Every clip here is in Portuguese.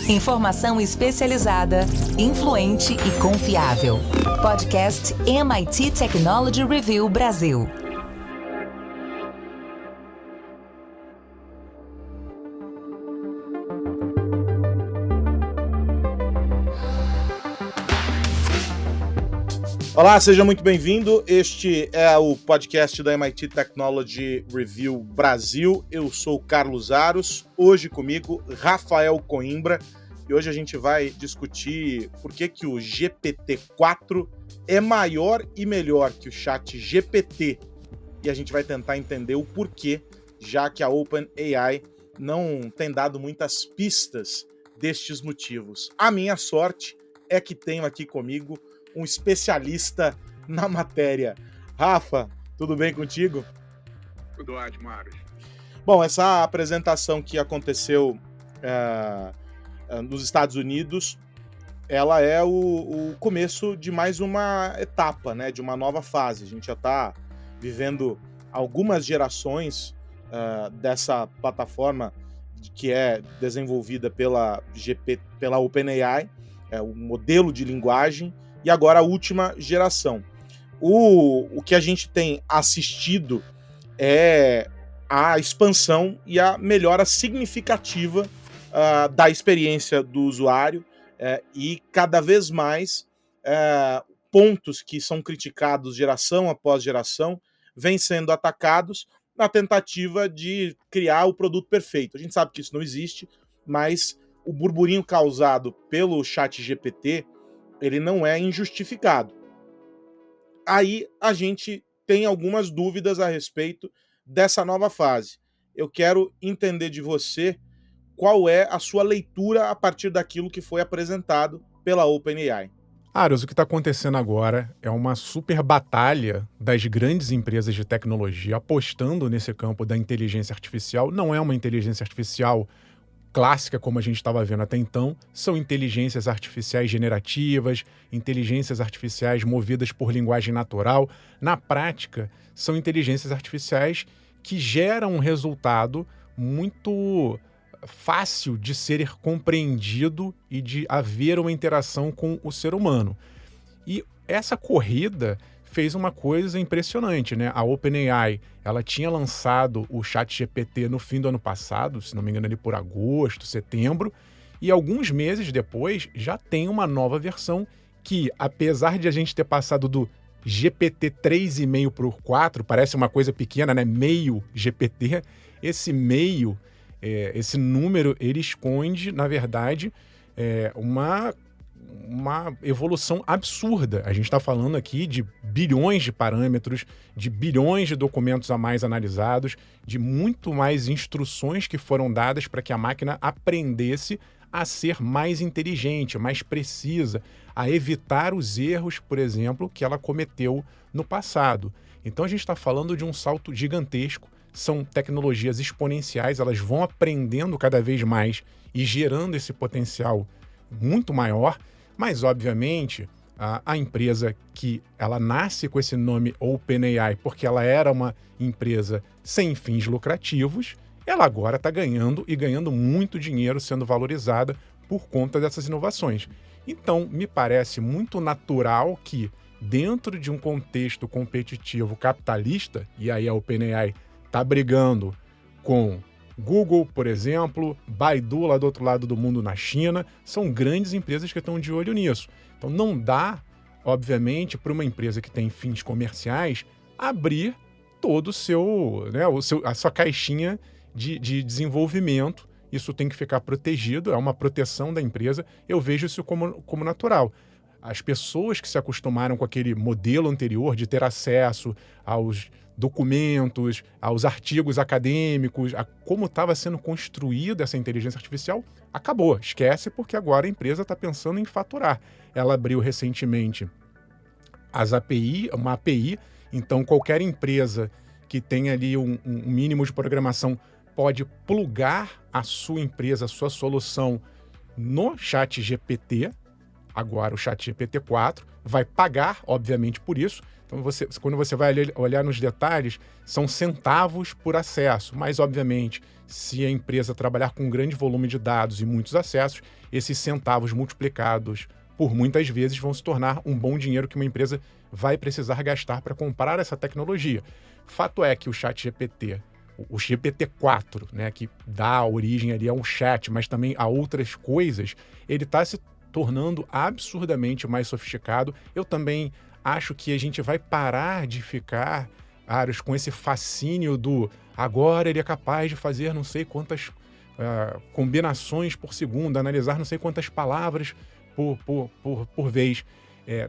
Informação especializada, influente e confiável. Podcast MIT Technology Review Brasil. Olá, seja muito bem-vindo. Este é o podcast da MIT Technology Review Brasil. Eu sou o Carlos Aros, hoje comigo Rafael Coimbra, e hoje a gente vai discutir por que o GPT-4 é maior e melhor que o ChatGPT. E a gente vai tentar entender o porquê, já que a OpenAI não tem dado muitas pistas destes motivos. A minha sorte é que tenho aqui comigo um especialista na matéria. Rafa, tudo bem contigo? Tudo ótimo, Aros. Bom, essa apresentação que aconteceu nos Estados Unidos, ela é o começo de mais uma etapa, né, de uma nova fase. A gente já está vivendo algumas gerações dessa plataforma que é desenvolvida pela OpenAI, o modelo de linguagem, e agora a última geração. O que a gente tem assistido é a expansão e a melhora significativa da experiência do usuário e cada vez mais pontos que são criticados geração após geração vêm sendo atacados na tentativa de criar o produto perfeito. A gente sabe que isso não existe, mas o burburinho causado pelo ChatGPT ele não é injustificado. Aí a gente tem algumas dúvidas a respeito dessa nova fase. Eu quero entender de você qual é a sua leitura a partir daquilo que foi apresentado pela OpenAI. Aros, o que está acontecendo agora é uma super batalha das grandes empresas de tecnologia apostando nesse campo da inteligência artificial. Não é uma inteligência artificial clássica, como a gente estava vendo até então, são inteligências artificiais generativas, inteligências artificiais movidas por linguagem natural. Na prática, são inteligências artificiais que geram um resultado muito fácil de ser compreendido e de haver uma interação com o ser humano. E essa corrida fez uma coisa impressionante, né? A OpenAI, ela tinha lançado o ChatGPT no fim do ano passado, se não me engano ali por agosto, setembro, e alguns meses depois já tem uma nova versão que, apesar de a gente ter passado do GPT 3,5 para o 4, parece uma coisa pequena, né? Meio GPT, esse meio, esse número, ele esconde, na verdade, uma evolução absurda. A gente está falando aqui de bilhões de parâmetros, de bilhões de documentos a mais analisados, de muito mais instruções que foram dadas para que a máquina aprendesse a ser mais inteligente, mais precisa, a evitar os erros, por exemplo, que ela cometeu no passado. Então a gente está falando de um salto gigantesco, são tecnologias exponenciais, elas vão aprendendo cada vez mais e gerando esse potencial muito maior. Mas, obviamente, a empresa que ela nasce com esse nome OpenAI porque ela era uma empresa sem fins lucrativos, ela agora está ganhando e ganhando muito dinheiro sendo valorizada por conta dessas inovações. Então, me parece muito natural que, dentro de um contexto competitivo capitalista, e aí a OpenAI está brigando com Google, por exemplo, Baidu lá do outro lado do mundo na China, são grandes empresas que estão de olho nisso. Então não dá, obviamente, para uma empresa que tem fins comerciais abrir todo a sua caixinha de desenvolvimento. Isso tem que ficar protegido, é uma proteção da empresa. Eu vejo isso como natural. As pessoas que se acostumaram com aquele modelo anterior de ter acesso aos documentos, aos artigos acadêmicos, a como estava sendo construída essa inteligência artificial, acabou. Esquece, porque agora a empresa está pensando em faturar. Ela abriu recentemente uma API, então qualquer empresa que tenha ali um mínimo de programação pode plugar a sua empresa, a sua solução no ChatGPT. agora o ChatGPT-4, vai pagar, obviamente, por isso. Então, quando você vai olhar nos detalhes, são centavos por acesso, mas, obviamente, se a empresa trabalhar com um grande volume de dados e muitos acessos, esses centavos multiplicados por muitas vezes vão se tornar um bom dinheiro que uma empresa vai precisar gastar para comprar essa tecnologia. Fato é que o ChatGPT, o GPT-4, né, que dá origem ali a um chat, mas também a outras coisas, ele está se tornando absurdamente mais sofisticado. Eu também acho que a gente vai parar de ficar, Aros, com esse fascínio do agora ele é capaz de fazer não sei quantas combinações por segundo, analisar não sei quantas palavras por vez.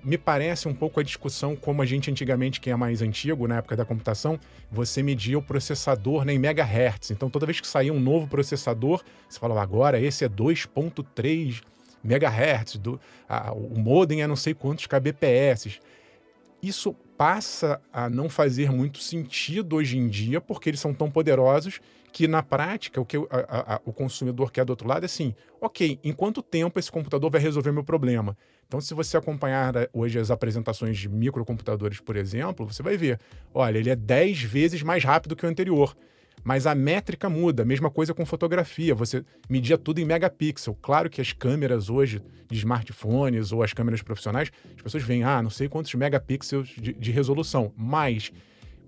Me parece um pouco a discussão como a gente antigamente, quem é mais antigo, na época da computação, você media o processador, né, em megahertz. Então, toda vez que saía um novo processador, você falava, agora esse é 2.3 megahertz, o modem é não sei quantos kbps. Isso passa a não fazer muito sentido hoje em dia, porque eles são tão poderosos que, na prática, o que o consumidor quer do outro lado é assim, ok, em quanto tempo esse computador vai resolver meu problema? Então, se você acompanhar hoje as apresentações de microcomputadores, por exemplo, você vai ver, olha, ele é 10 vezes mais rápido que o anterior, mas a métrica muda, mesma coisa com fotografia, você media tudo em megapixel. Claro que as câmeras hoje de smartphones ou as câmeras profissionais, as pessoas veem, não sei quantos megapixels de resolução, mas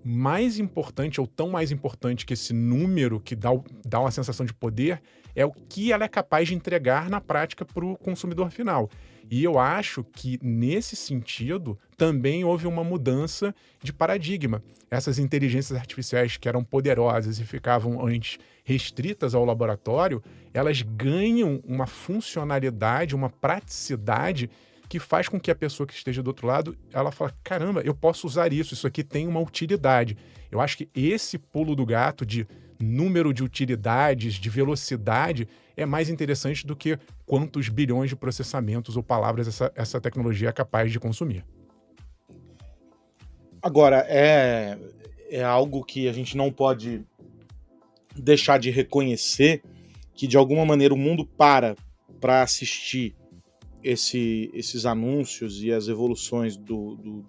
mais importante ou tão mais importante que esse número que dá uma sensação de poder é o que ela é capaz de entregar na prática para o consumidor final. E eu acho que, nesse sentido, também houve uma mudança de paradigma. Essas inteligências artificiais que eram poderosas e ficavam antes restritas ao laboratório, elas ganham uma funcionalidade, uma praticidade que faz com que a pessoa que esteja do outro lado, ela fala, caramba, eu posso usar isso aqui tem uma utilidade. Eu acho que esse pulo do gato de número de utilidades, de velocidade, é mais interessante do que quantos bilhões de processamentos ou palavras essa tecnologia é capaz de consumir. Agora, é algo que a gente não pode deixar de reconhecer, que de alguma maneira o mundo para assistir esses anúncios e as evoluções do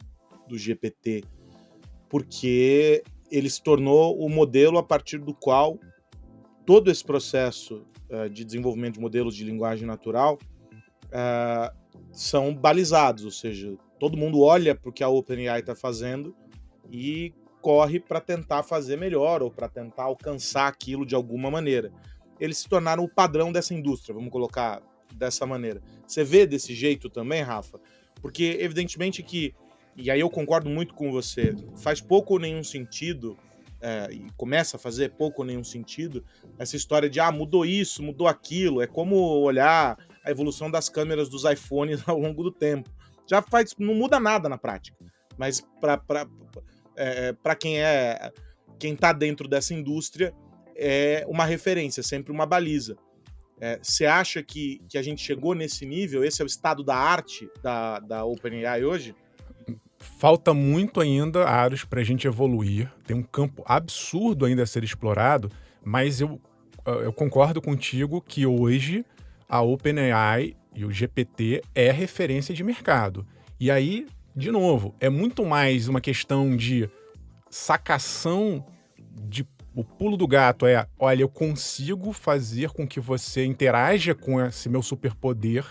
GPT, porque ele se tornou o modelo a partir do qual todo esse processo de desenvolvimento de modelos de linguagem natural são balizados, ou seja, todo mundo olha para o que a OpenAI está fazendo e corre para tentar fazer melhor ou para tentar alcançar aquilo de alguma maneira. Eles se tornaram o padrão dessa indústria, vamos colocar dessa maneira. Você vê desse jeito também, Rafa? Porque evidentemente que, e aí eu concordo muito com você, faz pouco ou nenhum sentido, e começa a fazer pouco ou nenhum sentido, essa história de mudou isso, mudou aquilo, é como olhar a evolução das câmeras dos iPhones ao longo do tempo. Não muda nada na prática, mas para quem está dentro dessa indústria, é uma referência, sempre uma baliza. Você acha que a gente chegou nesse nível? Esse é o estado da arte da OpenAI hoje? Falta muito ainda, Aros, para a gente evoluir. Tem um campo absurdo ainda a ser explorado, mas eu concordo contigo que hoje a OpenAI e o GPT é referência de mercado. E aí, de novo, é muito mais uma questão de sacação o pulo do gato olha, eu consigo fazer com que você interaja com esse meu superpoder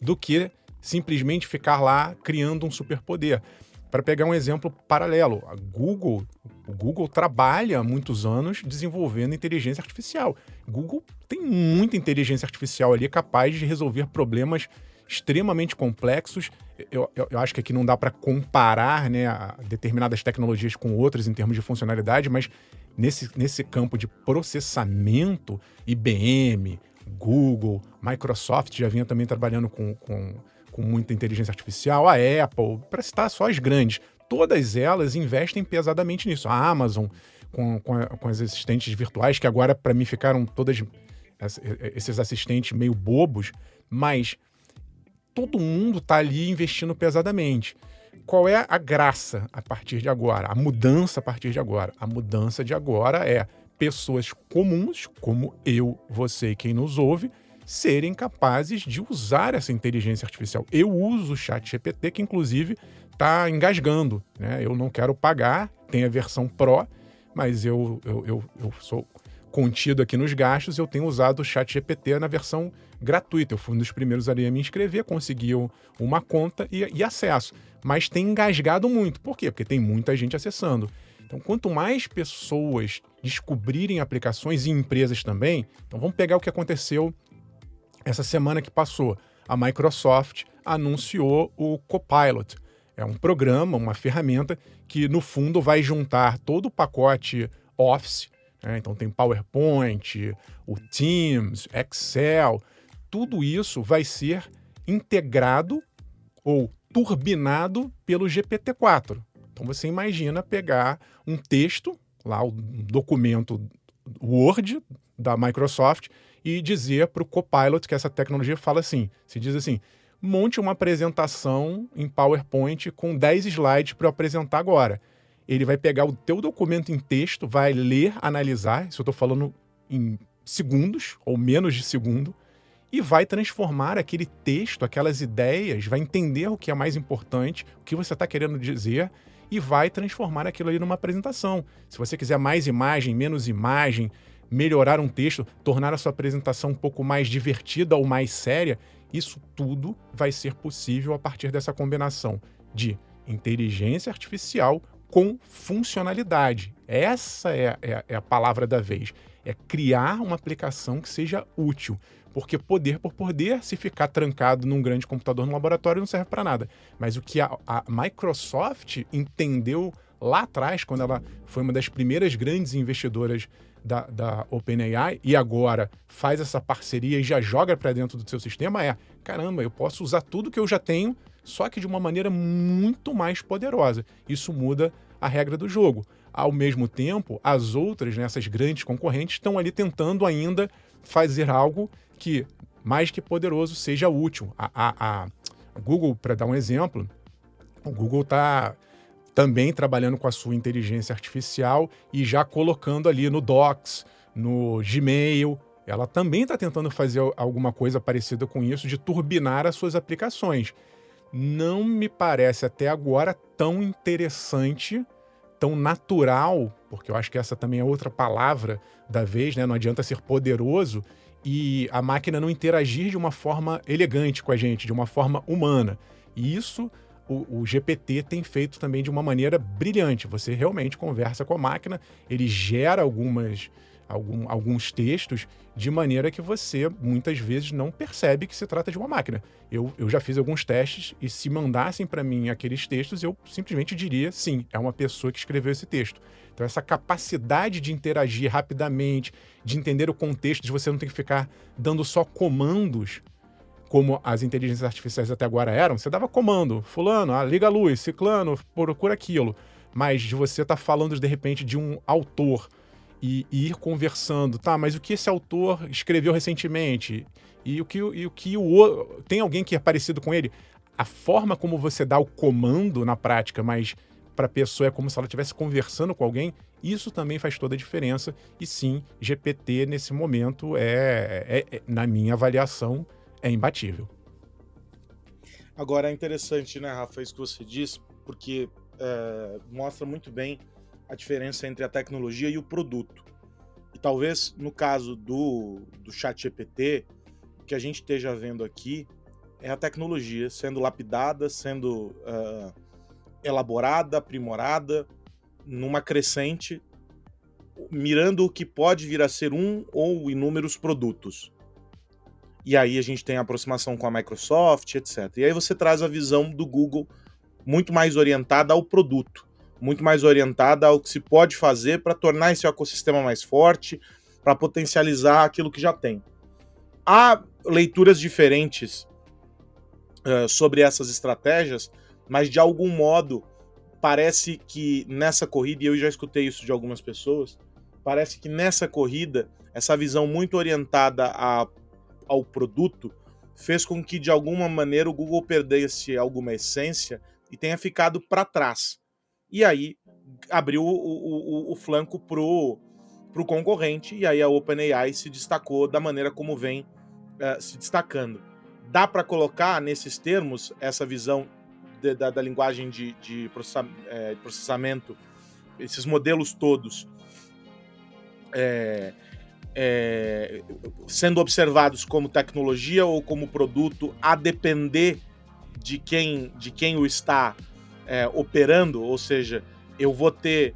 do que simplesmente ficar lá criando um superpoder. Para pegar um exemplo paralelo, o Google trabalha há muitos anos desenvolvendo inteligência artificial. Google tem muita inteligência artificial ali capaz de resolver problemas extremamente complexos. Eu acho que aqui não dá para comparar, né, determinadas tecnologias com outras em termos de funcionalidade, mas nesse campo de processamento, IBM, Google, Microsoft já vinha também trabalhando com muita inteligência artificial, a Apple, para citar só as grandes, todas elas investem pesadamente nisso. A Amazon, com as assistentes virtuais, que agora para mim ficaram todas esses assistentes meio bobos, mas todo mundo está ali investindo pesadamente. Qual é a graça a partir de agora? A mudança a partir de agora? A mudança de agora é pessoas comuns, como eu, você e quem nos ouve, serem capazes de usar essa inteligência artificial. Eu uso o ChatGPT, que inclusive está engasgando, né? Eu não quero pagar, tem a versão Pro, mas eu sou contido aqui nos gastos, eu tenho usado o ChatGPT na versão gratuita. Eu fui um dos primeiros ali a me inscrever, consegui uma conta e acesso. Mas tem engasgado muito. Por quê? Porque tem muita gente acessando. Então, quanto mais pessoas descobrirem aplicações e empresas também, então vamos pegar o que aconteceu essa semana que passou. A Microsoft anunciou o Copilot. É um programa, uma ferramenta que, no fundo, vai juntar todo o pacote Office, né? Então tem PowerPoint, o Teams, Excel, tudo isso vai ser integrado ou turbinado pelo GPT-4. Então você imagina pegar um texto, lá um documento Word da Microsoft, e dizer para o Copilot, que essa tecnologia fala assim, se diz assim, monte uma apresentação em PowerPoint com 10 slides para eu apresentar agora. Ele vai pegar o teu documento em texto, vai ler, analisar, isso eu estou falando em segundos ou menos de segundo, e vai transformar aquele texto, aquelas ideias, vai entender o que é mais importante, o que você está querendo dizer, e vai transformar aquilo ali numa apresentação. Se você quiser mais imagem, menos imagem, melhorar um texto, tornar a sua apresentação um pouco mais divertida ou mais séria, isso tudo vai ser possível a partir dessa combinação de inteligência artificial com funcionalidade. Essa é a palavra da vez. É criar uma aplicação que seja útil. Porque poder por poder, se ficar trancado num grande computador no laboratório, não serve para nada. Mas o que a Microsoft entendeu lá atrás, quando ela foi uma das primeiras grandes investidoras da OpenAI, e agora faz essa parceria e já joga para dentro do seu sistema, caramba, eu posso usar tudo que eu já tenho, só que de uma maneira muito mais poderosa. Isso muda a regra do jogo. Ao mesmo tempo, as outras, né, essas grandes concorrentes, estão ali tentando ainda fazer algo que, mais que poderoso, seja útil. A Google, para dar um exemplo, o Google está também trabalhando com a sua inteligência artificial e já colocando ali no Docs, no Gmail. Ela também está tentando fazer alguma coisa parecida com isso, de turbinar as suas aplicações. Não me parece até agora tão interessante, tão natural, porque eu acho que essa também é outra palavra da vez, né? Não adianta ser poderoso e a máquina não interagir de uma forma elegante com a gente, de uma forma humana. E isso o GPT tem feito também de uma maneira brilhante. Você realmente conversa com a máquina, ele gera alguns textos de maneira que você muitas vezes não percebe que se trata de uma máquina. Eu já fiz alguns testes e se mandassem para mim aqueles textos, eu simplesmente diria, sim, é uma pessoa que escreveu esse texto. Então essa capacidade de interagir rapidamente, de entender o contexto, de você não ter que ficar dando só comandos, como as inteligências artificiais até agora eram, você dava comando, fulano, liga a luz, ciclano, procura aquilo. Mas de você estar falando, de repente, de um autor e ir conversando, tá, mas o que esse autor escreveu recentemente? E o que tem alguém que é parecido com ele? A forma como você dá o comando na prática, mas para a pessoa é como se ela estivesse conversando com alguém, isso também faz toda a diferença. E sim, GPT nesse momento na minha avaliação, é imbatível. Agora é interessante, né, Rafa, isso que você diz, porque mostra muito bem a diferença entre a tecnologia e o produto. E talvez, no caso do ChatGPT, o que a gente esteja vendo aqui é a tecnologia sendo lapidada, sendo elaborada, aprimorada, numa crescente, mirando o que pode vir a ser um ou inúmeros produtos. E aí a gente tem a aproximação com a Microsoft, etc. E aí você traz a visão do Google muito mais orientada ao produto, muito mais orientada ao que se pode fazer para tornar esse ecossistema mais forte, para potencializar aquilo que já tem. Há leituras diferentes sobre essas estratégias, mas de algum modo parece que nessa corrida, e eu já escutei isso de algumas pessoas, parece que nessa corrida, essa visão muito orientada ao produto fez com que de alguma maneira o Google perdesse alguma essência e tenha ficado para trás. E aí abriu o flanco pro concorrente, e aí a OpenAI se destacou da maneira como vem se destacando. Dá para colocar nesses termos essa visão da linguagem de processamento, esses modelos todos sendo observados como tecnologia ou como produto, a depender de quem o está operando, ou seja, eu vou ter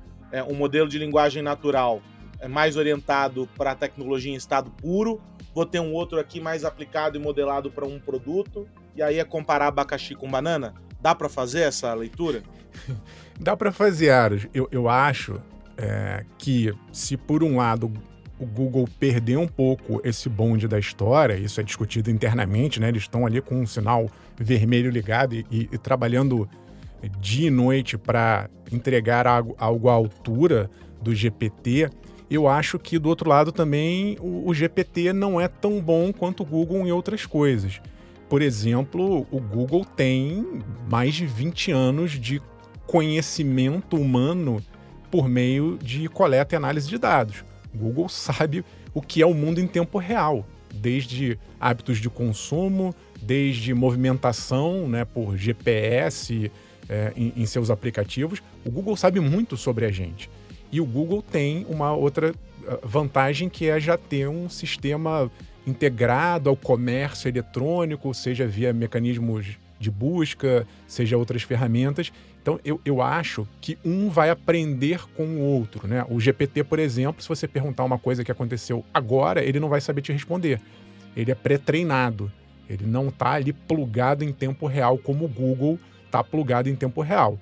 um modelo de linguagem natural mais orientado para a tecnologia em estado puro, vou ter um outro aqui mais aplicado e modelado para um produto, e aí é comparar abacaxi com banana? Dá para fazer essa leitura? Dá para fazer, Aros. Eu acho que se por um lado o Google perder um pouco esse bonde da história, isso é discutido internamente, né? Eles estão ali com um sinal vermelho ligado e trabalhando dia e noite para entregar algo à altura do GPT. Eu acho que, do outro lado, também o GPT não é tão bom quanto o Google em outras coisas. Por exemplo, o Google tem mais de 20 anos de conhecimento humano por meio de coleta e análise de dados. O Google sabe o que é o mundo em tempo real, desde hábitos de consumo, desde movimentação, né, por GPS em seus aplicativos. O Google sabe muito sobre a gente. E o Google tem uma outra vantagem, que é já ter um sistema integrado ao comércio eletrônico, seja via mecanismos de busca, seja outras ferramentas. Então, eu acho que um vai aprender com o outro, né? O GPT, por exemplo, se você perguntar uma coisa que aconteceu agora, ele não vai saber te responder. Ele é pré-treinado. Ele não está ali plugado em tempo real como o Google está plugado em tempo real.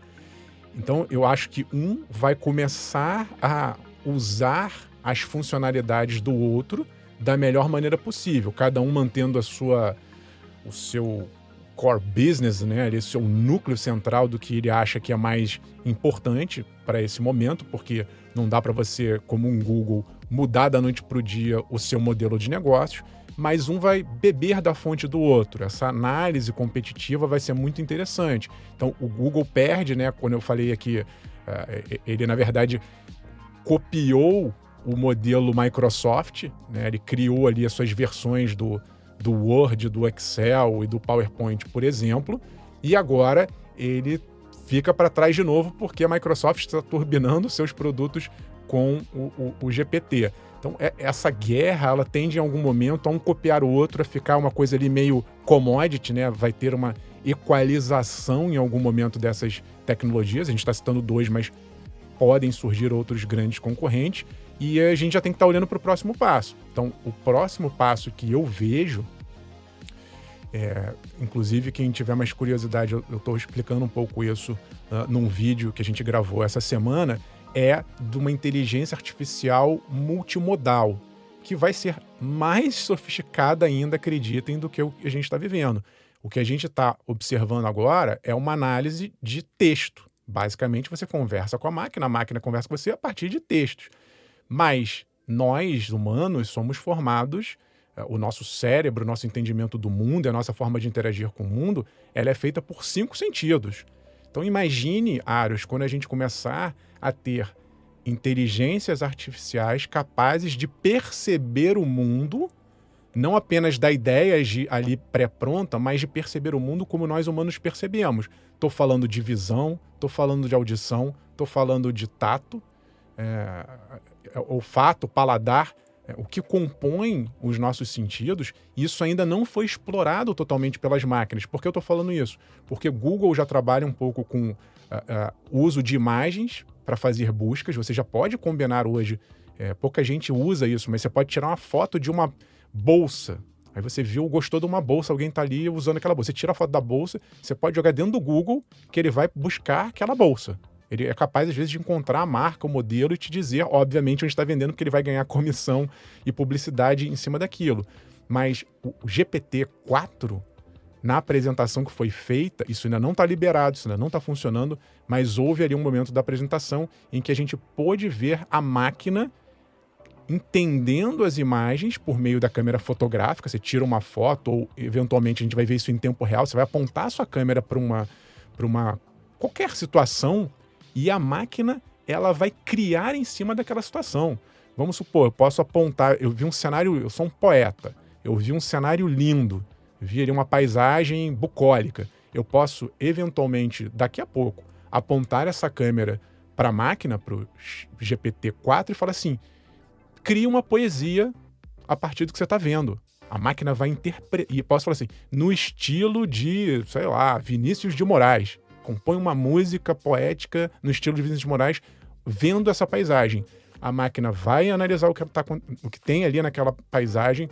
Então, eu acho que um vai começar a usar as funcionalidades do outro da melhor maneira possível, cada um mantendo o seu core business, né, o seu núcleo central do que ele acha que é mais importante para esse momento, porque não dá para você, como um Google, mudar da noite para o dia o seu modelo de negócios, mas um vai beber da fonte do outro. Essa análise competitiva vai ser muito interessante. Então, o Google perde, né, quando eu falei aqui, ele, na verdade, copiou o modelo Microsoft, né, ele criou ali as suas versões do Word, do Excel e do PowerPoint, por exemplo, e agora ele fica para trás de novo porque a Microsoft está turbinando seus produtos com o GPT. Então, essa guerra, ela tende em algum momento a um copiar o outro, a ficar uma coisa ali meio commodity, né? Vai ter uma equalização em algum momento dessas tecnologias. A gente está citando dois, mas podem surgir outros grandes concorrentes. E a gente já tem que estar olhando para o próximo passo. Então, o próximo passo que eu vejo, inclusive quem tiver mais curiosidade, eu estou explicando um pouco isso num vídeo que a gente gravou essa semana, é de uma inteligência artificial multimodal, que vai ser mais sofisticada ainda, acreditem, do que o que a gente está vivendo. O que a gente está observando agora é uma análise de texto. Basicamente, você conversa com a máquina conversa com você a partir de textos. Mas nós, humanos, somos formados, o nosso cérebro, o nosso entendimento do mundo, a nossa forma de interagir com o mundo, ela é feita por 5 sentidos. Então imagine, Aros, quando a gente começar a ter inteligências artificiais capazes de perceber o mundo, não apenas da ideia ali pré-pronta, mas de perceber o mundo como nós humanos percebemos. Estou falando de visão, estou falando de audição, estou falando de tato, olfato, paladar, o que compõe os nossos sentidos. Isso ainda não foi explorado totalmente pelas máquinas. Por que eu estou falando isso? Porque Google já trabalha um pouco com o uso de imagens para fazer buscas. Você já pode combinar hoje, pouca gente usa isso, mas você pode tirar uma foto de uma bolsa. Aí você gostou de uma bolsa, alguém está ali usando aquela bolsa. Você tira a foto da bolsa, você pode jogar dentro do Google que ele vai buscar aquela bolsa. Ele é capaz, às vezes, de encontrar a marca, o modelo e te dizer, obviamente, onde está vendendo, porque ele vai ganhar comissão e publicidade em cima daquilo. Mas o GPT-4, na apresentação que foi feita, isso ainda não está liberado, isso ainda não está funcionando, mas houve ali um momento da apresentação em que a gente pôde ver a máquina entendendo as imagens por meio da câmera fotográfica. Você tira uma foto ou, eventualmente, a gente vai ver isso em tempo real, você vai apontar a sua câmera para uma qualquer situação e a máquina, ela vai criar em cima daquela situação. Vamos supor, eu posso apontar, eu vi um cenário, eu sou um poeta, eu vi um cenário lindo, vi ali uma paisagem bucólica. Eu posso, eventualmente, daqui a pouco, apontar essa câmera para a máquina, para o GPT-4 e falar assim, cria uma poesia a partir do que você está vendo. A máquina vai interpretar, e posso falar assim, no estilo de, sei lá, Vinícius de Moraes. Compõe uma música poética no estilo de Vinícius de Moraes, vendo essa paisagem. A máquina vai analisar o que tem ali naquela paisagem,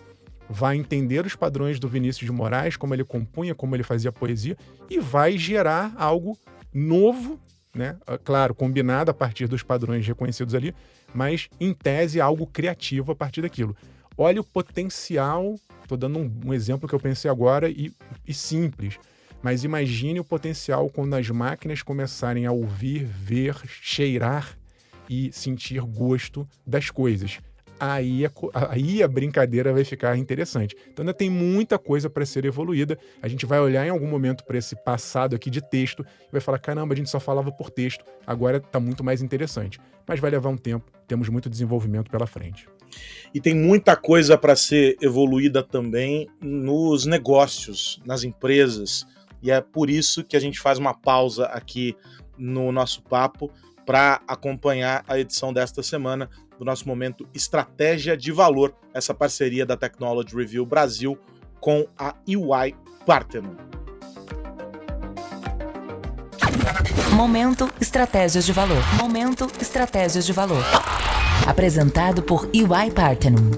vai entender os padrões do Vinícius de Moraes, como ele compunha, como ele fazia poesia, e vai gerar algo novo, né? Claro, combinado a partir dos padrões reconhecidos ali, mas, em tese, algo criativo a partir daquilo. Olha o potencial, estou dando um exemplo que eu pensei agora e simples, mas imagine o potencial quando as máquinas começarem a ouvir, ver, cheirar e sentir gosto das coisas. Aí a brincadeira vai ficar interessante. Então ainda tem muita coisa para ser evoluída. A gente vai olhar em algum momento para esse passado aqui de texto e vai falar, caramba, a gente só falava por texto, agora está muito mais interessante. Mas vai levar um tempo, temos muito desenvolvimento pela frente. E tem muita coisa para ser evoluída também nos negócios, nas empresas. E é por isso que a gente faz uma pausa aqui no nosso papo para acompanhar a edição desta semana do nosso momento Estratégia de Valor, essa parceria da Technology Review Brasil com a EY Parthenon. Momento Estratégias de Valor. Momento Estratégias de Valor. Apresentado por EY Parthenon.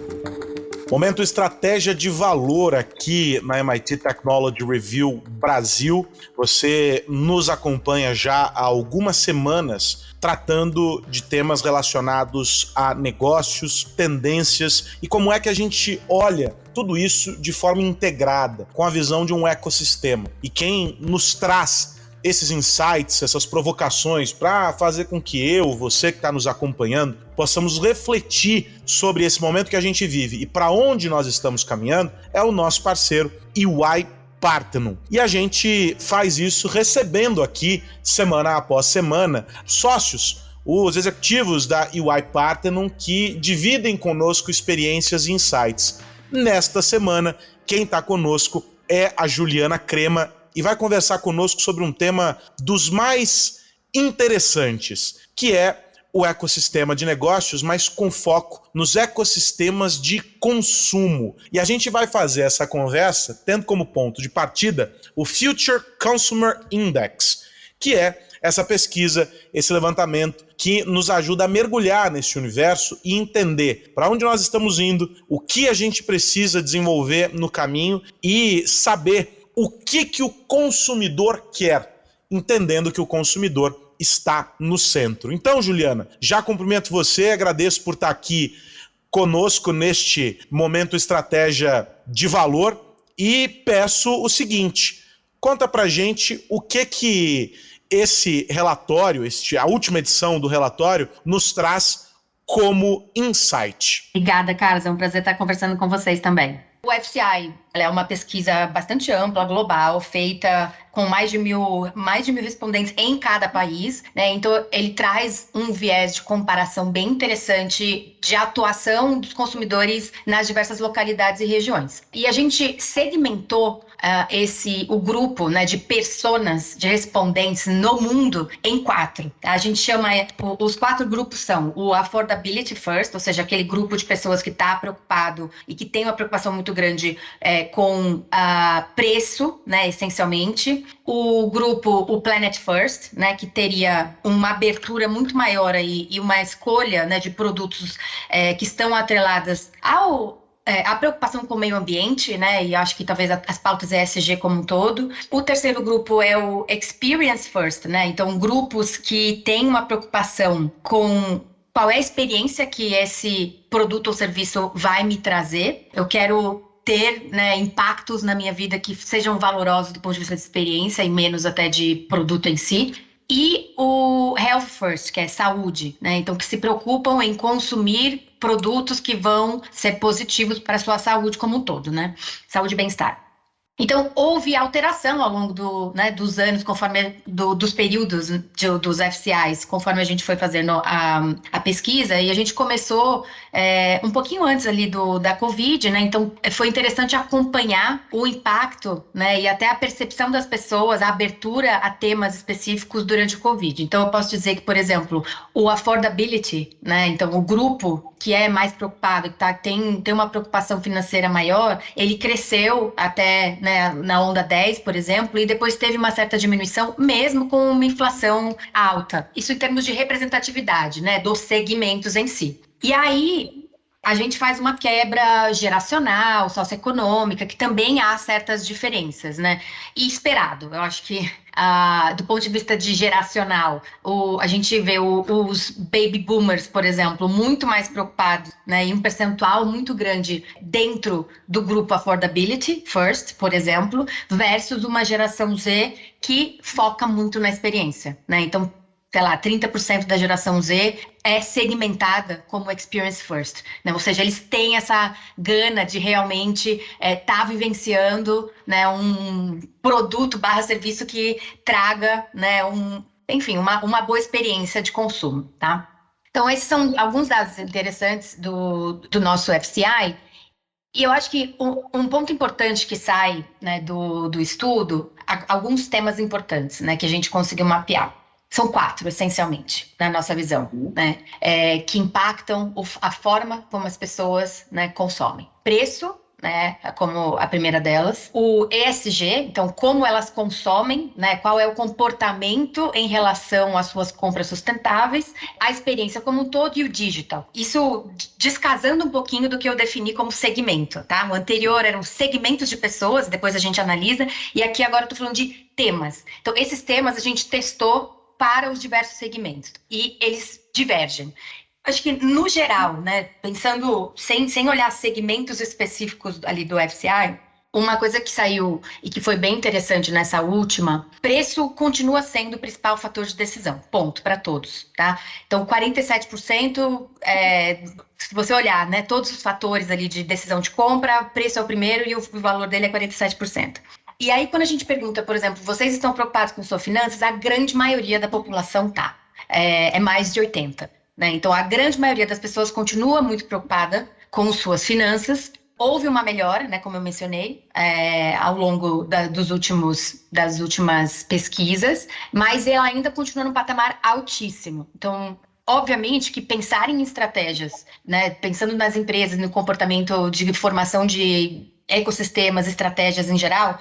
Momento Estratégia de Valor aqui na MIT Technology Review Brasil. Você nos acompanha já há algumas semanas tratando de temas relacionados a negócios, tendências e como é que a gente olha tudo isso de forma integrada, com a visão de um ecossistema. E quem nos traz esses insights, essas provocações para fazer com que você que está nos acompanhando, possamos refletir sobre esse momento que a gente vive e para onde nós estamos caminhando, é o nosso parceiro EY Parthenon. E a gente faz isso recebendo aqui, semana após semana, sócios, os executivos da EY Parthenon que dividem conosco experiências e insights. Nesta semana, quem está conosco é a Juliana Crema, e vai conversar conosco sobre um tema dos mais interessantes, que é o ecossistema de negócios, mas com foco nos ecossistemas de consumo. E a gente vai fazer essa conversa tendo como ponto de partida o Future Consumer Index, que é essa pesquisa, esse levantamento que nos ajuda a mergulhar nesse universo e entender para onde nós estamos indo, o que a gente precisa desenvolver no caminho e saber o que o consumidor quer, entendendo que o consumidor está no centro. Então, Juliana, já cumprimento você, agradeço por estar aqui conosco neste momento Estratégia de Valor e peço o seguinte, conta pra gente o que esse relatório, a última edição do relatório, nos traz como insight. Obrigada, Carlos, é um prazer estar conversando com vocês também. O FCI é uma pesquisa bastante ampla, global, feita com mais de mil respondentes em cada país, né? Então, ele traz um viés de comparação bem interessante de atuação dos consumidores nas diversas localidades e regiões. E a gente segmentou o grupo, né, de personas, de respondentes no mundo em 4. A gente chama, os 4 grupos são o Affordability First, ou seja, aquele grupo de pessoas que está preocupado e que tem uma preocupação muito grande com preço, né, essencialmente. O grupo, o Planet First, né, que teria uma abertura muito maior aí, e uma escolha, né, de produtos que estão atreladas a preocupação com o meio ambiente, né, e acho que talvez as pautas ESG como um todo. O terceiro grupo é o Experience First, né, então grupos que têm uma preocupação com qual é a experiência que esse produto ou serviço vai me trazer. Eu quero ter, né, impactos na minha vida que sejam valorosos do ponto de vista de experiência e menos até de produto em si. E o Health First, que é saúde, né? Então, que se preocupam em consumir produtos que vão ser positivos para a sua saúde como um todo, né? Saúde e bem-estar. Então, houve alteração ao longo dos anos, conforme dos períodos dos FCIs, conforme a gente foi fazendo a pesquisa, e a gente começou um pouquinho antes ali da Covid, né? Então, foi interessante acompanhar o impacto, né? E até a percepção das pessoas, a abertura a temas específicos durante o Covid. Então, eu posso dizer que, por exemplo, o affordability, né? Então, o grupo que é mais preocupado, que tem uma preocupação financeira maior, ele cresceu até, né, na onda 10, por exemplo, e depois teve uma certa diminuição, mesmo com uma inflação alta. Isso em termos de representatividade, né, dos segmentos em si. E aí, a gente faz uma quebra geracional, socioeconômica, que também há certas diferenças, né? E esperado, eu acho que do ponto de vista de geracional, a gente vê os baby boomers, por exemplo, muito mais preocupados, né, em um percentual muito grande dentro do grupo Affordability First, por exemplo, versus uma geração Z que foca muito na experiência, né? Então, sei lá, 30% da geração Z é segmentada como Experience First, né? Ou seja, eles têm essa gana de realmente estar vivenciando, né, um produto / serviço que traga, né, enfim, uma boa experiência de consumo, tá? Então, esses são alguns dados interessantes do nosso FCI. E eu acho que um ponto importante que sai, né, do estudo, alguns temas importantes, né, que a gente conseguiu mapear. São 4, essencialmente, na nossa visão, né, que impactam a forma como as pessoas, né, consomem. Preço, né, como a primeira delas. O ESG, então, como elas consomem, né, qual é o comportamento em relação às suas compras sustentáveis, a experiência como um todo e o digital. Isso descasando um pouquinho do que eu defini como segmento, tá? O anterior eram segmentos de pessoas, depois a gente analisa, e aqui agora eu tô falando de temas. Então, esses temas a gente testou para os diversos segmentos, e eles divergem. Acho que, no geral, né, pensando, sem olhar segmentos específicos ali do FCI, uma coisa que saiu e que foi bem interessante nessa última, preço continua sendo o principal fator de decisão, ponto, para todos, tá? Então, 47%, se você olhar, né, todos os fatores ali de decisão de compra, preço é o primeiro e o valor dele é 47%. E aí, quando a gente pergunta, por exemplo, vocês estão preocupados com suas finanças? A grande maioria da população tá. É mais de 80%. Né? Então, a grande maioria das pessoas continua muito preocupada com suas finanças. Houve uma melhora, né, como eu mencionei, ao longo das últimas pesquisas, mas ela ainda continua num patamar altíssimo. Então, obviamente que pensar em estratégias, né, pensando nas empresas, no comportamento de formação de ecossistemas, estratégias em geral,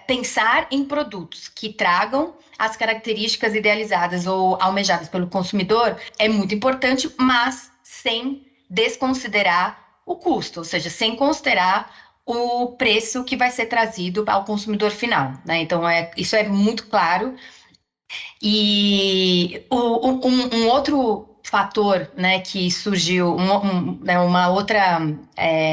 pensar em produtos que tragam as características idealizadas ou almejadas pelo consumidor é muito importante, mas sem desconsiderar o custo, ou seja, sem considerar o preço que vai ser trazido ao consumidor final, né? Então, isso é muito claro. E um outro fator, né, que surgiu, né, uma outra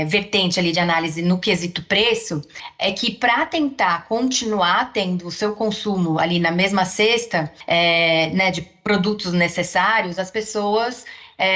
vertente ali de análise no quesito preço, é que para tentar continuar tendo o seu consumo ali na mesma cesta, né, de produtos necessários, as pessoas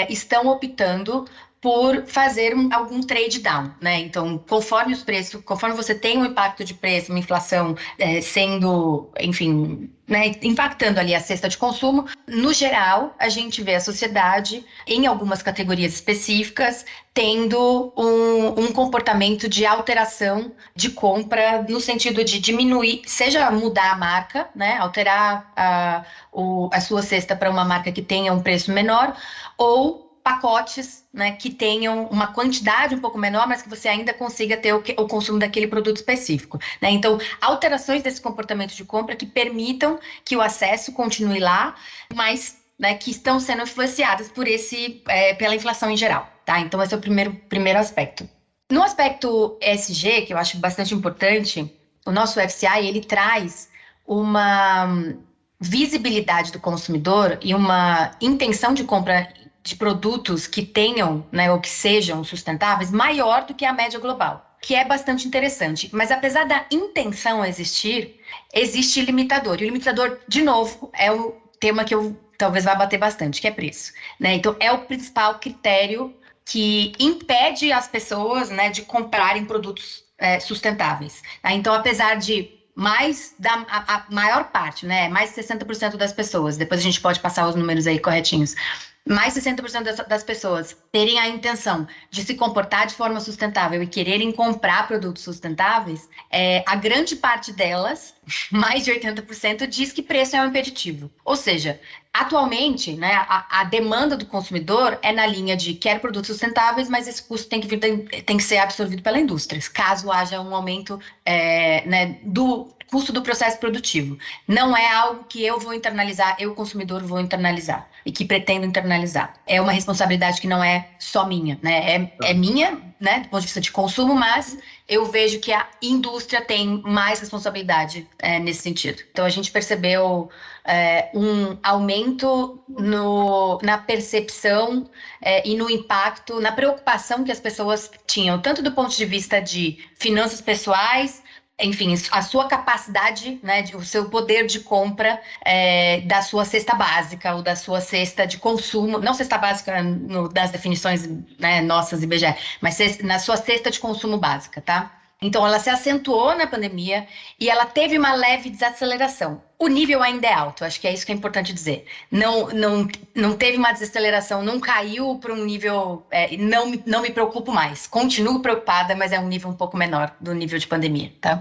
estão optando por fazer algum trade down, né? Então, conforme os preços, conforme você tem um impacto de preço, uma inflação sendo, enfim, né, impactando ali a cesta de consumo, no geral, a gente vê a sociedade, em algumas categorias específicas, tendo um comportamento de alteração de compra, no sentido de diminuir, seja mudar a marca, né, alterar a sua cesta para uma marca que tenha um preço menor, ou pacotes, né, que tenham uma quantidade um pouco menor, mas que você ainda consiga ter o consumo daquele produto específico, né? Então, alterações desse comportamento de compra que permitam que o acesso continue lá, mas, né, que estão sendo influenciadas pela inflação em geral, tá? Então, esse é o primeiro aspecto. No aspecto ESG, que eu acho bastante importante, o nosso FCI, ele traz uma visibilidade do consumidor e uma intenção de compra de produtos que tenham, né, ou que sejam sustentáveis, maior do que a média global, que é bastante interessante. Mas apesar da intenção existir, existe limitador. E o limitador, de novo, é o tema que eu talvez vá bater bastante, que é preço, né? Então, é o principal critério que impede as pessoas, né, de comprarem produtos sustentáveis. Tá? Então, apesar de a maior parte, né, mais de 60% das pessoas, depois a gente pode passar os números aí corretinhos, mais de 60% das pessoas terem a intenção de se comportar de forma sustentável e quererem comprar produtos sustentáveis, a grande parte delas, mais de 80%, diz que preço é um impeditivo. Ou seja, atualmente, né, a demanda do consumidor é na linha de quer produtos sustentáveis, mas esse custo tem que ser absorvido pela indústria, caso haja um aumento né, do custo do processo produtivo. Não é algo que eu vou internalizar, eu, consumidor, vou internalizar e que pretendo internalizar. É uma responsabilidade que não é só minha, né? É minha, né, do ponto de vista de consumo, mas eu vejo que a indústria tem mais responsabilidade nesse sentido. Então, a gente percebeu um aumento na percepção e no impacto, na preocupação que as pessoas tinham, tanto do ponto de vista de finanças pessoais, enfim, a sua capacidade, né, o seu poder de compra da sua cesta básica ou da sua cesta de consumo, não cesta básica das definições, né, nossas IBGE, mas na sua cesta de consumo básica, tá? Então, ela se acentuou na pandemia e ela teve uma leve desaceleração. O nível ainda é alto, acho que é isso que é importante dizer. Não teve uma desaceleração, não caiu para um nível... não me preocupo mais. Continuo preocupada, mas é um nível um pouco menor do nível de pandemia, tá?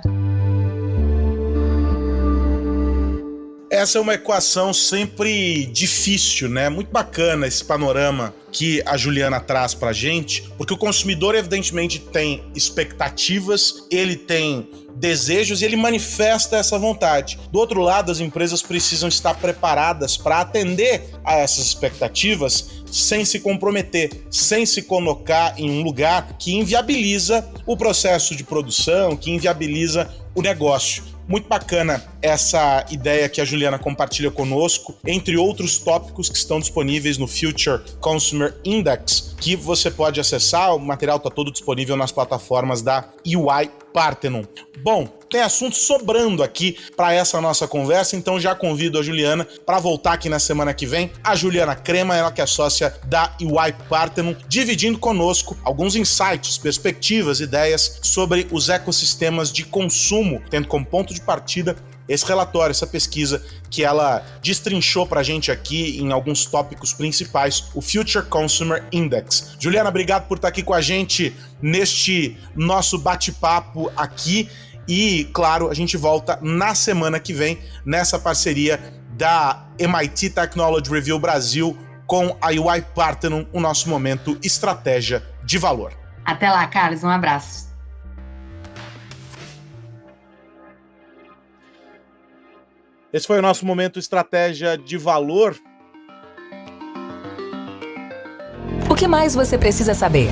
Essa é uma equação sempre difícil, né? Muito bacana esse panorama que a Juliana traz pra gente, porque o consumidor evidentemente tem expectativas, ele tem desejos e ele manifesta essa vontade. Do outro lado, as empresas precisam estar preparadas para atender a essas expectativas sem se comprometer, sem se colocar em um lugar que inviabiliza o processo de produção, que inviabiliza o negócio. Muito bacana essa ideia que a Juliana compartilha conosco, entre outros tópicos que estão disponíveis no Future Consumer Index, que você pode acessar. O material está todo disponível nas plataformas da EY Parthenon. Bom, tem assunto sobrando aqui para essa nossa conversa, então já convido a Juliana para voltar aqui na semana que vem. A Juliana Crema, ela que é sócia da EY Parthenon, dividindo conosco alguns insights, perspectivas, ideias sobre os ecossistemas de consumo, tendo como ponto de partida esse relatório, essa pesquisa que ela destrinchou pra gente aqui em alguns tópicos principais, o Future Consumer Index. Juliana, obrigado por estar aqui com a gente neste nosso bate-papo aqui e, claro, a gente volta na semana que vem nessa parceria da MIT Technology Review Brasil com a EY Parthenon, o nosso momento Estratégia de Valor. Até lá, Carlos, um abraço. Esse foi o nosso momento Estratégia de Valor. O que mais você precisa saber?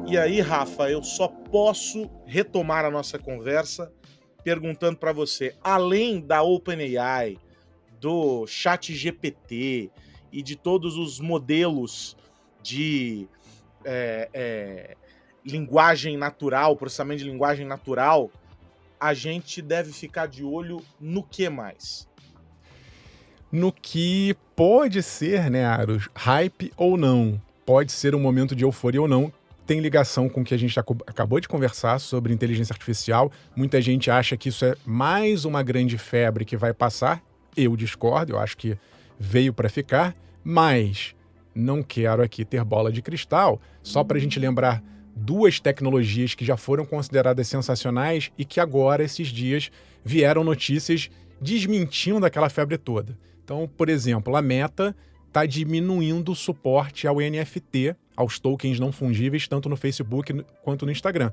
E aí, Rafa, eu só posso retomar a nossa conversa perguntando para você, além da OpenAI, do ChatGPT e de todos os modelos de linguagem natural, processamento de linguagem natural, a gente deve ficar de olho no que mais? No que pode ser, né, Aros, hype ou não, pode ser um momento de euforia ou não, tem ligação com o que a gente acabou de conversar sobre inteligência artificial. Muita gente acha que isso é mais uma grande febre que vai passar. Eu discordo, eu acho que veio para ficar, mas não quero aqui ter bola de cristal, só para a gente lembrar duas tecnologias que já foram consideradas sensacionais e que agora, esses dias, vieram notícias desmentindo aquela febre toda. Então, por exemplo, a Meta está diminuindo o suporte ao NFT, aos tokens não fungíveis, tanto no Facebook quanto no Instagram.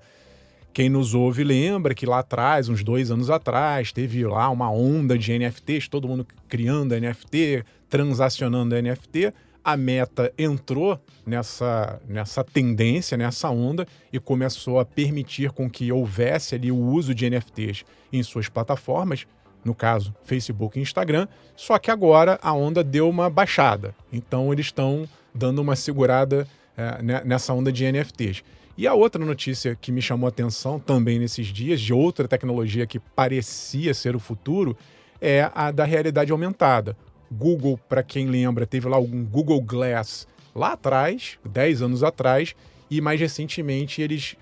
Quem nos ouve lembra que lá atrás, uns 2 anos atrás, teve lá uma onda de NFTs, todo mundo criando NFT, transacionando NFT. A Meta entrou nessa tendência, nessa onda, e começou a permitir com que houvesse ali o uso de NFTs em suas plataformas, no caso, Facebook e Instagram, só que agora a onda deu uma baixada. Então eles estão dando uma segurada nessa onda de NFTs. E a outra notícia que me chamou a atenção também nesses dias, de outra tecnologia que parecia ser o futuro, é a da realidade aumentada. Google, para quem lembra, teve lá um Google Glass lá atrás, 10 anos atrás, e mais recentemente eles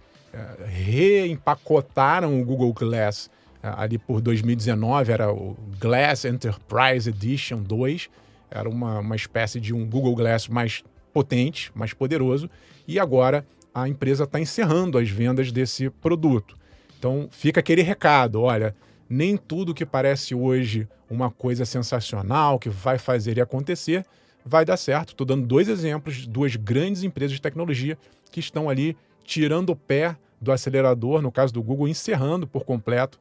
reempacotaram o Google Glass ali por 2019, era o Glass Enterprise Edition 2, era uma espécie de um Google Glass mais potente, mais poderoso, e agora a empresa está encerrando as vendas desse produto. Então fica aquele recado, olha, nem tudo que parece hoje uma coisa sensacional, que vai fazer e acontecer, vai dar certo. Estou dando 2 exemplos de 2 grandes empresas de tecnologia que estão ali tirando o pé do acelerador, no caso do Google, encerrando por completo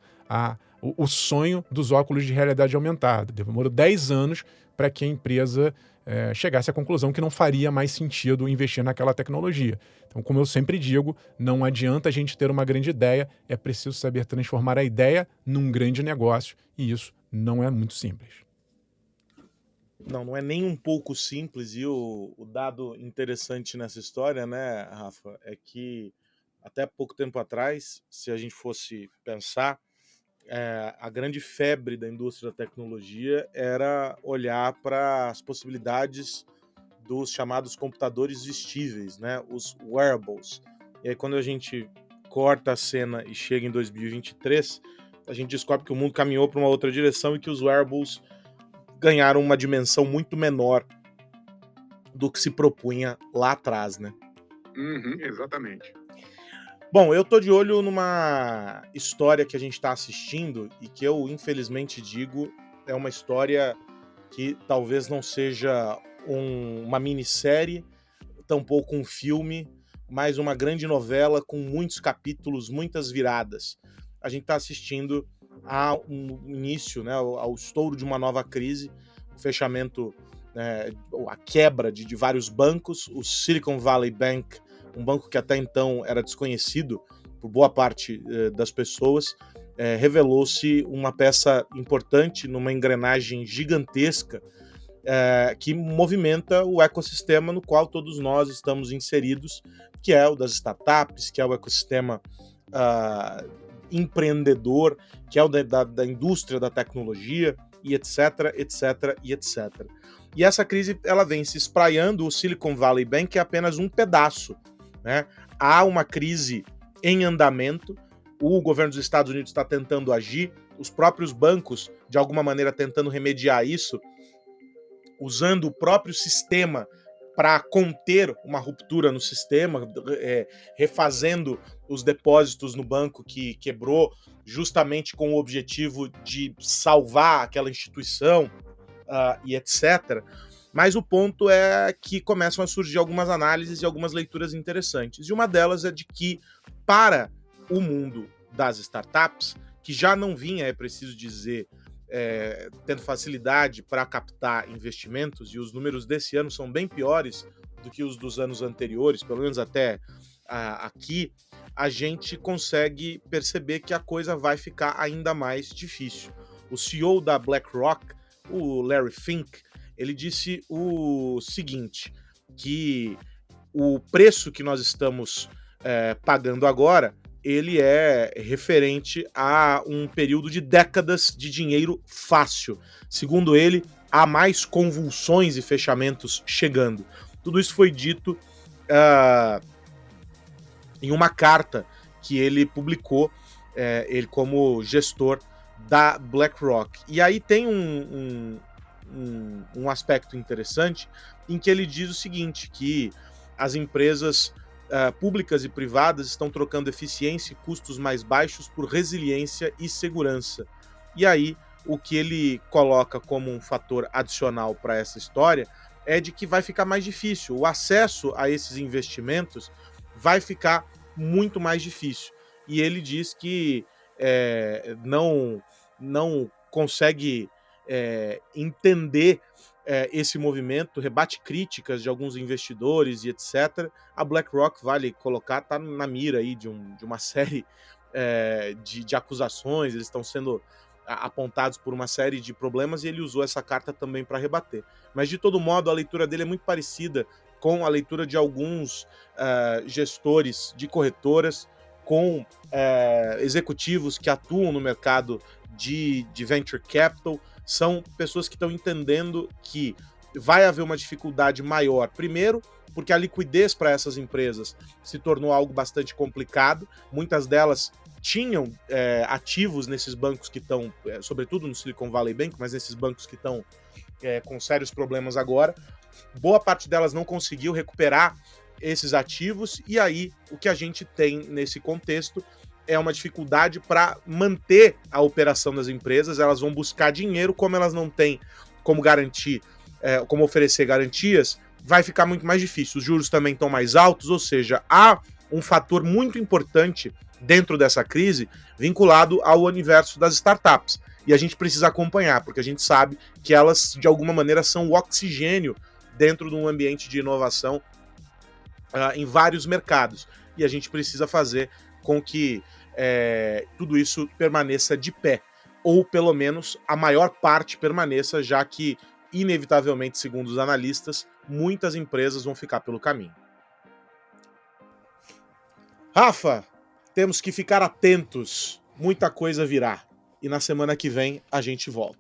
o sonho dos óculos de realidade aumentada. Demorou 10 anos para que a empresa chegasse à conclusão que não faria mais sentido investir naquela tecnologia. Então, como eu sempre digo, não adianta a gente ter uma grande ideia, é preciso saber transformar a ideia num grande negócio, e isso não é muito simples. Não é nem um pouco simples, e o dado interessante nessa história, né, Rafa, é que até pouco tempo atrás, se a gente fosse pensar, a grande febre da indústria da tecnologia era olhar para as possibilidades dos chamados computadores vestíveis, né, os wearables. E aí quando a gente corta a cena e chega em 2023, a gente descobre que o mundo caminhou para uma outra direção e que os wearables ganharam uma dimensão muito menor do que se propunha lá atrás, né? Exatamente. Bom, eu tô de olho numa história que a gente tá assistindo e que eu, infelizmente, digo, é uma história que talvez não seja uma minissérie, tampouco um filme, mas uma grande novela com muitos capítulos, muitas viradas. A gente tá assistindo ao início, né, ao estouro de uma nova crise, o fechamento, a quebra de vários bancos, o Silicon Valley Bank, um banco que até então era desconhecido por boa parte das pessoas, revelou-se uma peça importante numa engrenagem gigantesca que movimenta o ecossistema no qual todos nós estamos inseridos, que é o das startups, que é o ecossistema empreendedor, que é o da indústria da tecnologia, e etc, etc, e etc. E essa crise ela vem se espraiando, o Silicon Valley Bank é apenas um pedaço, né? Há uma crise em andamento, o governo dos Estados Unidos está tentando agir, os próprios bancos, de alguma maneira, tentando remediar isso, usando o próprio sistema para conter uma ruptura no sistema, refazendo os depósitos no banco que quebrou, justamente com o objetivo de salvar aquela instituição e etc. Mas o ponto é que começam a surgir algumas análises e algumas leituras interessantes. E uma delas é de que, para o mundo das startups, que já não vinha, é preciso dizer, tendo facilidade para captar investimentos, e os números desse ano são bem piores do que os dos anos anteriores, pelo menos até aqui, a gente consegue perceber que a coisa vai ficar ainda mais difícil. O CEO da BlackRock, o Larry Fink, ele disse o seguinte, que o preço que nós estamos pagando agora, ele é referente a um período de décadas de dinheiro fácil. Segundo ele, há mais convulsões e fechamentos chegando. Tudo isso foi dito em uma carta que ele publicou, ele como gestor da BlackRock. E aí tem um aspecto interessante em que ele diz o seguinte, que as empresas públicas e privadas estão trocando eficiência e custos mais baixos por resiliência e segurança. E aí, o que ele coloca como um fator adicional para essa história é de que vai ficar mais difícil. O acesso a esses investimentos vai ficar muito mais difícil. E ele diz que não consegue entender esse movimento, rebate críticas de alguns investidores e etc. A BlackRock, vale colocar, está na mira aí de uma série de acusações, eles estão sendo apontados por uma série de problemas e ele usou essa carta também para rebater. Mas, de todo modo, a leitura dele é muito parecida com a leitura de alguns gestores de corretoras, com executivos que atuam no mercado de venture capital. São pessoas que estão entendendo que vai haver uma dificuldade maior, primeiro, porque a liquidez para essas empresas se tornou algo bastante complicado. Muitas delas tinham ativos nesses bancos que estão, sobretudo no Silicon Valley Bank, mas nesses bancos que estão com sérios problemas agora. Boa parte delas não conseguiu recuperar esses ativos, e aí o que a gente tem nesse contexto é uma dificuldade para manter a operação das empresas. Elas vão buscar dinheiro, como elas não têm como garantir, como oferecer garantias, vai ficar muito mais difícil. Os juros também estão mais altos, ou seja, há um fator muito importante dentro dessa crise vinculado ao universo das startups. E a gente precisa acompanhar, porque a gente sabe que elas, de alguma maneira, são o oxigênio dentro de um ambiente de inovação em vários mercados. E a gente precisa fazer com que tudo isso permaneça de pé, ou pelo menos a maior parte permaneça, já que, inevitavelmente, segundo os analistas, muitas empresas vão ficar pelo caminho. Rafa, temos que ficar atentos, muita coisa virá, e na semana que vem a gente volta.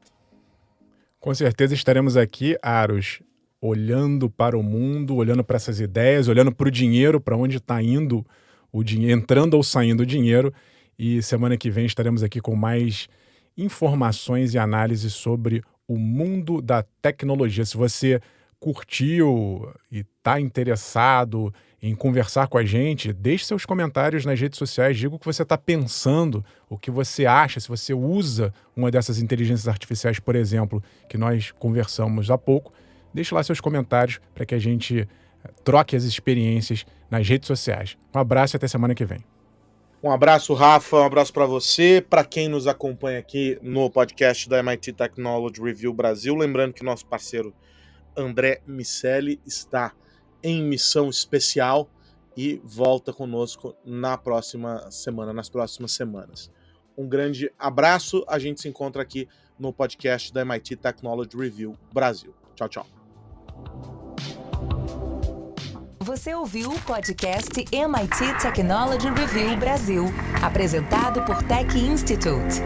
Com certeza estaremos aqui, Aros, olhando para o mundo, olhando para essas ideias, olhando para o dinheiro, para onde está indo o dinheiro, entrando ou saindo o dinheiro, e semana que vem estaremos aqui com mais informações e análises sobre o mundo da tecnologia. Se você curtiu e está interessado em conversar com a gente, deixe seus comentários nas redes sociais, diga o que você está pensando, o que você acha, se você usa uma dessas inteligências artificiais, por exemplo, que nós conversamos há pouco. Deixe lá seus comentários para que a gente troque as experiências nas redes sociais. Um abraço e até semana que vem. Um abraço, Rafa, um abraço para você, para quem nos acompanha aqui no podcast da MIT Technology Review Brasil. Lembrando que o nosso parceiro André Miceli está em missão especial e volta conosco na próxima semana, nas próximas semanas. Um grande abraço, a gente se encontra aqui no podcast da MIT Technology Review Brasil. Tchau, tchau. Você ouviu o podcast MIT Technology Review Brasil, apresentado por Tech Institute.